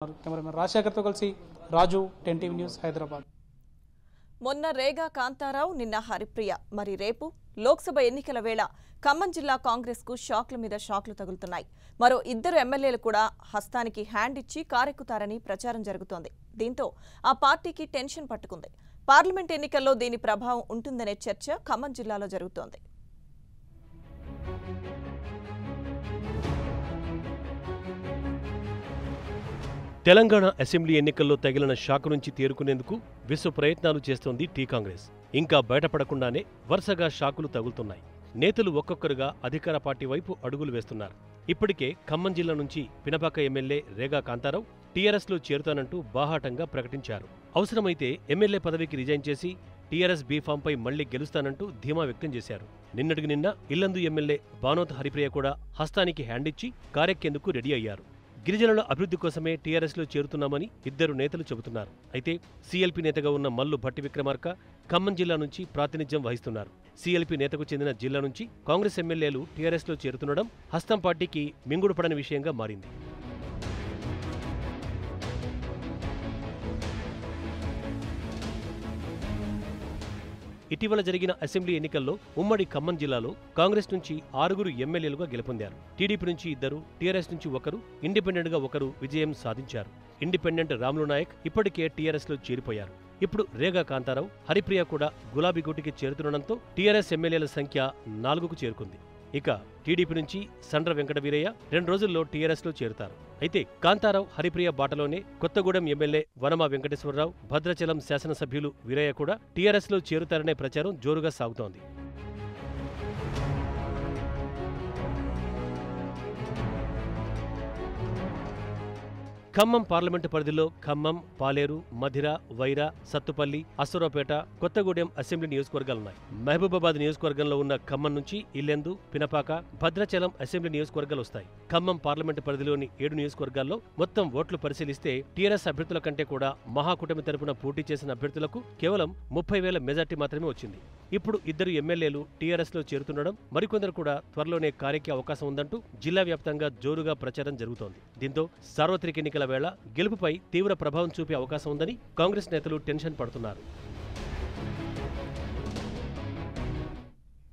Cameraman రాజశేఖర్తో కలిసి రాజు, 10 TV news, Hyderabad. మొన్న రేగా కాంతారావు, నిన్న హరిప్రియ, మరి రేపు లోక్సభ ఎన్నికల వేళ ఖమ్మం జిల్లా కాంగ్రెస్ కు షాక్ల మీద షాక్లు తగులుతున్నాయి. మరో ఇద్దరు ఎమ్మెల్యేలు కూడా హస్తానికి హ్యాండ్ ఇచ్చి కారెక్కుతారని ప్రచారం జరుగుతోంది. దీంతో ఆ పార్టీకి టెన్షన్ పట్టుకుంది. పార్లమెంట్ ఎన్నికల్లో దీని ప్రభావం ఉంటుందనే చర్చ ఖమ్మం జిల్లాలో జరుగుతోంది. తెలంగాణ అసెంబ్లీ ఎన్నికల్లో తగిలిన షాక్ నుంచి తేరుకునేందుకు విశ్వ ప్రయత్నాలు చేస్తోంది టీ కాంగ్రెస్. ఇంకా బయటపడకుండానే వరుసగా షాకులు తగులుతున్నాయి. నేతలు ఒక్కొక్కరుగా అధికార పార్టీ వైపు అడుగులు వేస్తున్నారు. ఇప్పటికే ఖమ్మం జిల్లా నుంచి పినపాక ఎమ్మెల్యే రేగా కాంతారావు టీఆర్ఎస్లో చేరుతానంటూ బాహాటంగా ప్రకటించారు. అవసరమైతే ఎమ్మెల్యే పదవికి రిజైన్ చేసి టీఆర్ఎస్ బీఫాంపై మళ్లీ గెలుస్తానంటూ ధీమా వ్యక్తం చేశారు. నిన్నటికి నిన్న ఇల్లందు ఎమ్మెల్యే బానోత్ హరిప్రియ కూడా హస్తానికి హ్యాండిచ్చి కారెక్కేందుకు రెడీ అయ్యారు. గిరిజనుల అభివృద్ధి కోసమే టీఆర్ఎస్లో చేరుతున్నామని ఇద్దరు నేతలు చెబుతున్నారు. అయితే సీఎల్పీ నేతగా ఉన్న మల్లు భట్టి విక్రమార్క ఖమ్మం జిల్లా నుంచి ప్రాతినిధ్యం వహిస్తున్నారు. సీఎల్పీ నేతకు చెందిన జిల్లా నుంచి కాంగ్రెస్ ఎమ్మెల్యేలు టీఆర్ఎస్లో చేరుతుండడం హస్తం పార్టీకి మింగుడుపడని విషయంగా మారింది. ఇటీవల జరిగిన అసెంబ్లీ ఎన్నికల్లో ఉమ్మడి ఖమ్మం జిల్లాలో కాంగ్రెస్ నుంచి 6 ఎమ్మెల్యేలుగా గెలుపొందారు. టీడీపీ నుంచి 2, టీఆర్ఎస్ నుంచి 1, ఇండిపెండెంట్గా 1 విజయం సాధించారు. ఇండిపెండెంట్ రాములు నాయక్ ఇప్పటికే టీఆర్ఎస్లో చేరిపోయారు. ఇప్పుడు రేగా కాంతారావు, హరిప్రియ కూడా గులాబీ గూటికి చేరుతుండడంతో టీఆర్ఎస్ ఎమ్మెల్యేల సంఖ్య 4కు చేరుకుంది. ఇక టీడీపీ నుంచి సండ్ర వెంకట వీరయ్య 2 రోజుల్లో టీఆర్ఎస్లో చేరుతారు. అయితే కాంతారావు, హరిప్రియ బాటలోనే కొత్తగూడెం ఎమ్మెల్యే వనమా వెంకటేశ్వరరావు, భద్రాచలం శాసనసభ్యులు వీరయ్య కూడా టీఆర్ఎస్లో చేరుతారనే ప్రచారం జోరుగా సాగుతోంది. ఖమ్మం పార్లమెంటు పరిధిలో ఖమ్మం, పాలేరు, మధిర, వైరా, సత్తుపల్లి, అసూరావుపేట, కొత్తగూడెం అసెంబ్లీ నియోజకవర్గాలున్నాయి. మహబూబాబాద్ నియోజకవర్గంలో ఉన్న ఖమ్మం నుంచి ఇల్లెందు, పినపాక, భద్రాచలం అసెంబ్లీ నియోజకవర్గాలు వస్తాయి. ఖమ్మం పార్లమెంటు పరిధిలోని 7 నియోజకవర్గాల్లో మొత్తం ఓట్లు పరిశీలిస్తే టీఆర్ఎస్ అభ్యర్థుల కంటే కూడా మహాకూటమి తరపున పోటీ చేసిన అభ్యర్థులకు కేవలం 30,000 మెజార్టీ మాత్రమే వచ్చింది. ఇప్పుడు ఇద్దరు ఎమ్మెల్యేలు టీఆర్ఎస్లో చేరుతుండడం, మరికొందరు కూడా త్వరలోనే కారెక్కే అవకాశం ఉందంటూ జిల్లా వ్యాప్తంగా జోరుగా ప్రచారం జరుగుతోంది. దీంతో సార్వత్రిక ఎన్నికల వేళ గెలుపుపై తీవ్ర ప్రభావం చూపే అవకాశం ఉందని కాంగ్రెస్ నేతలు టెన్షన్ పడుతున్నారు.